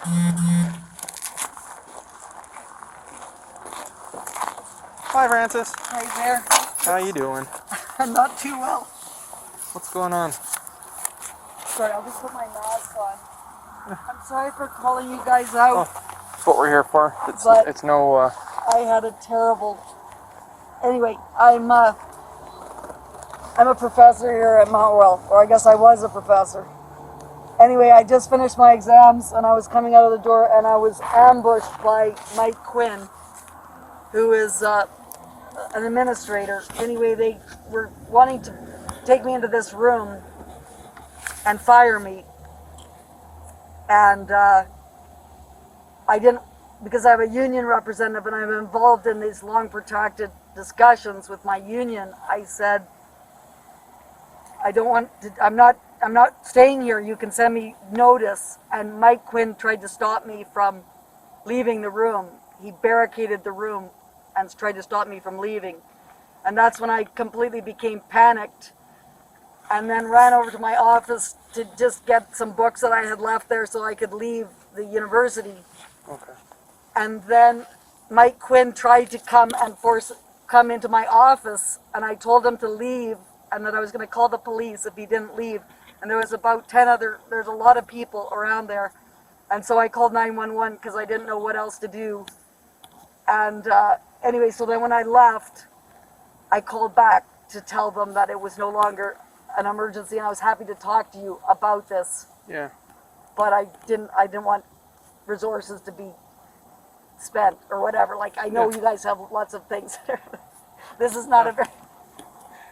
Hi, Frances. Hi there. How you doing? I'm not too well. What's going on? Sorry, I'll just put my mask on. I'm sorry for calling you guys out. Oh, that's what we're here for. It's no... I had a terrible... Anyway, I'm a professor here at Mount Royal, or I guess I was a professor. Anyway, I just finished my exams and I was coming out of the door and I was ambushed by Mike Quinn, who is an administrator. Anyway, they were wanting to take me into this room and fire me. And I didn't, because I'm a union representative and I'm involved in these long protracted discussions with my union, I said, I don't want to, I'm not staying here, you can send me notice. And Mike Quinn tried to stop me from leaving the room. He barricaded the room and tried to stop me from leaving. And that's when I completely became panicked and then ran over to my office to just get some books that I had left there so I could leave the university. Okay. And then Mike Quinn tried to come into my office, and I told him to leave and that I was going to call the police if he didn't leave. And there was about 10 other, there's a lot of people around there. And so I called 911 because I didn't know what else to do. And anyway, so then when I left, I called back to tell them that it was no longer an emergency and I was happy to talk to you about this. Yeah. But I didn't want resources to be spent or whatever. Like, I know you guys have lots of things. This is not a very...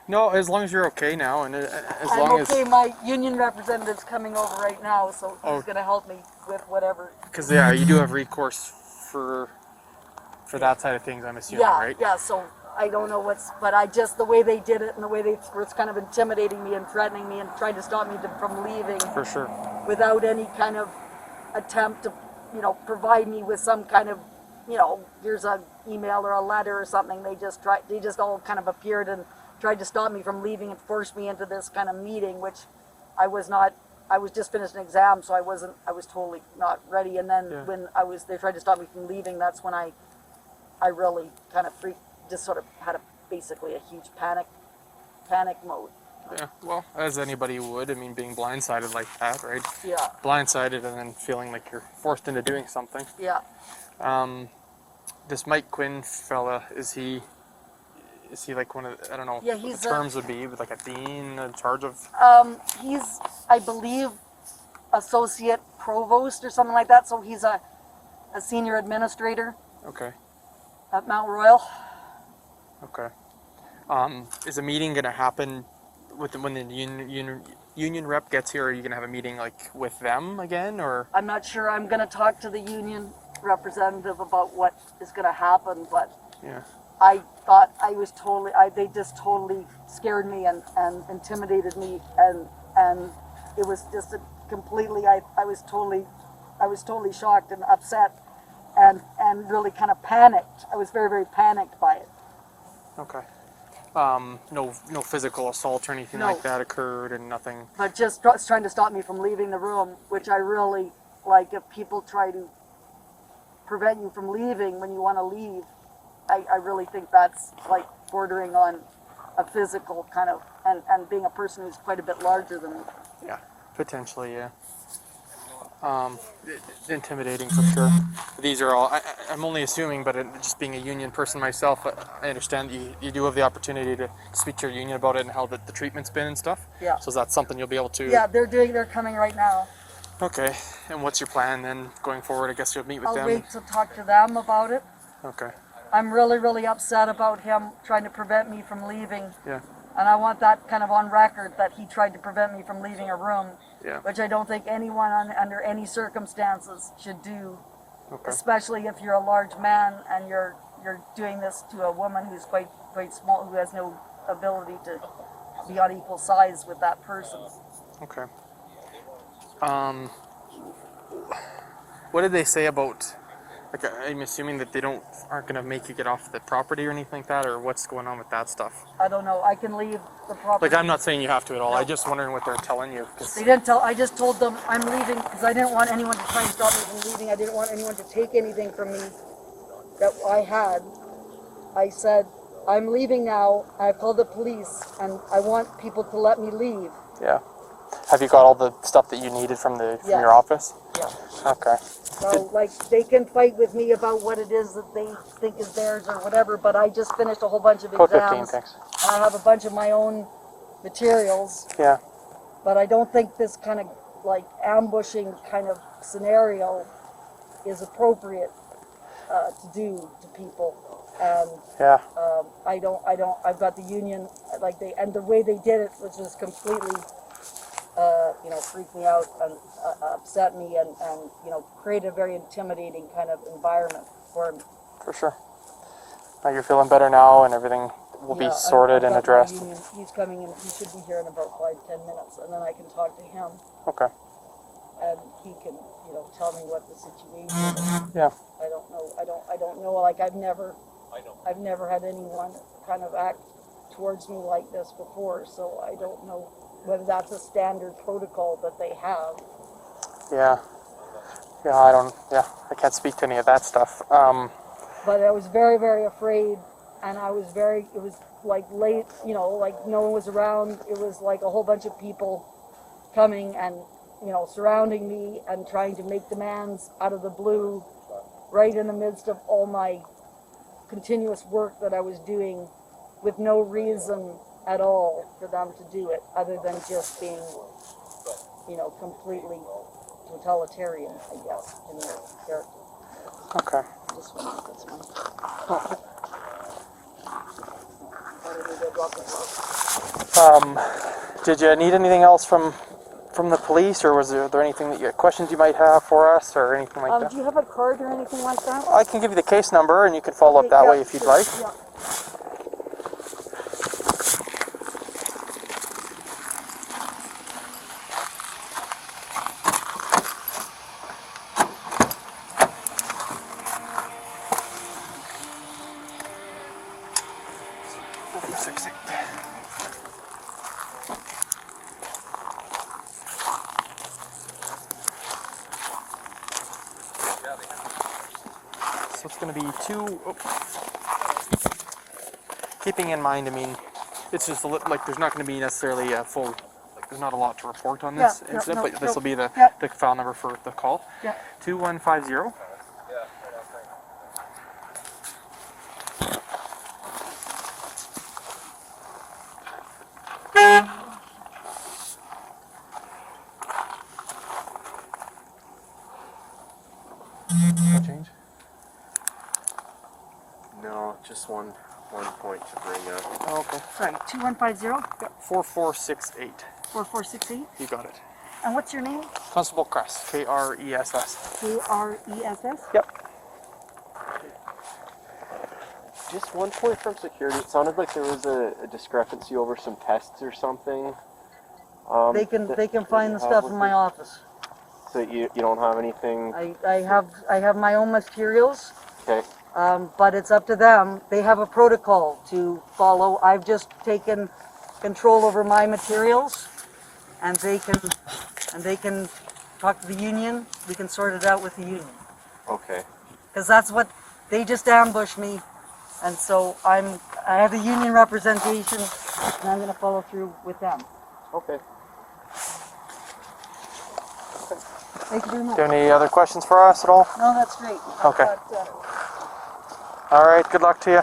No, as long as you're okay now, and I'm okay. My union representative's coming over right now, so he's going to help me with whatever. Because yeah, you do have recourse for that side of things, I'm assuming, right? Yeah, so I don't know but I just, the way they did it and the way they were kind of intimidating me and threatening me and trying to stop me from leaving. For sure. Without any kind of attempt to, provide me with some kind of, here's an email or a letter or something. They just all kind of appeared and tried to stop me from leaving and force me into this kind of meeting, which I was just finished an exam, so I was totally not ready. And then when they tried to stop me from leaving, that's when I really kind of just sort of had basically a huge panic mode. Yeah, well, as anybody would, I mean, being blindsided like that, right? Yeah. Blindsided and then feeling like you're forced into doing something. Yeah. This Mike Quinn fella, is he like one of, I don't know what the terms would be, but like a dean in charge of? He's, I believe, Associate Provost or something like that, so he's a senior administrator. Okay. At Mount Royal. Okay. Is a meeting going to happen when the union rep gets here? Are you going to have a meeting like with them again, or? I'm not sure. I'm going to talk to the union representative about what is going to happen, but yeah. I thought they just totally scared me and intimidated me, and it was just completely, I was totally shocked and upset and really kind of panicked. I was very, very panicked by it. Okay. No physical assault or anything like that occurred, and nothing. But just trying to stop me from leaving the room, which I really like. If people try to prevent you from leaving when you want to leave, I really think that's like bordering on a physical kind of, and being a person who's quite a bit larger than me. Yeah, potentially, yeah. Intimidating for sure. These are all, I'm only assuming, but just being a union person myself, I understand that you do have the opportunity to speak to your union about it and how the treatment's been and stuff. Yeah. So is that something you'll be able to? Yeah, they're coming right now. Okay, and what's your plan then going forward? I guess you'll meet with them? I'll wait to talk to them about it. Okay. I'm really, really upset about him trying to prevent me from leaving. Yeah. And I want that kind of on record, that he tried to prevent me from leaving a room, which I don't think anyone under any circumstances should do, especially if you're a large man and you're doing this to a woman who's quite small, who has no ability to be on equal size with that person. Okay. What did they say about Like, I'm assuming that they aren't going to make you get off the property or anything like that, or what's going on with that stuff? I don't know. I can leave the property. Like, I'm not saying you have to at all. No. I'm just wondering what they're telling you. They didn't tell. I just told them I'm leaving because I didn't want anyone to try and stop me from leaving. I didn't want anyone to take anything from me that I had. I said, I'm leaving now. I called the police, and I want people to let me leave. Yeah. Have you got all the stuff that you needed from your office? Yeah. Okay. So, like, they can fight with me about what it is that they think is theirs or whatever, but I just finished a whole bunch of Code 15, exams. thanks. I have a bunch of my own materials. Yeah. But I don't think this kind of, like, ambushing kind of scenario is appropriate to do to people. And Yeah. I've got the union, like, and the way they did it, which was completely, freaked me out and upset me and, created a very intimidating kind of environment for me. For sure. Now you're feeling better now, and everything will be sorted and addressed. He's coming in. He should be here in about 5-10 minutes, and then I can talk to him. Okay. And he can, tell me what the situation is. Yeah. I don't know. Like, I've never had anyone kind of act towards me like this before, so I don't know whether that's a standard protocol that they have. Yeah. Yeah, I can't speak to any of that stuff. But I was very, very afraid, and it was like late, like no one was around. It was like a whole bunch of people coming and, surrounding me and trying to make demands out of the blue, right in the midst of all my continuous work that I was doing with no reason at all for them to do it, other than just being, completely totalitarian, I guess, in their character. Okay. This one. Did you need anything else from the police, or was there anything questions you might have for us, or anything like that? Do you have a card or anything like that? I can give you the case number, and you can follow up that way if you'd like. Yeah. So it's going to be keeping in mind, it's just there's not going to be necessarily a full, there's not a lot to report on this incident, but this will be the file number for the call. Yeah. 2150. Change? No, just one point to bring up. Oh, okay. Sorry, 2150? Yeah, 4468. 4468? You got it. And what's your name? Constable Kress. Kress. Kress? Yep. Just one point from security. It sounded like there was a discrepancy over some tests or something. They can find the stuff in my office. So you don't have anything? I have my own materials. Okay. But it's up to them. They have a protocol to follow. I've just taken control over my materials, and they can talk to the union. We can sort it out with the union. Okay. Because that's what they just ambushed me, and so I have the union representation, and I'm going to follow through with them. Okay. Thank you very much. Do you have any other questions for us at all? No, that's great. Okay. All right. Good luck to you.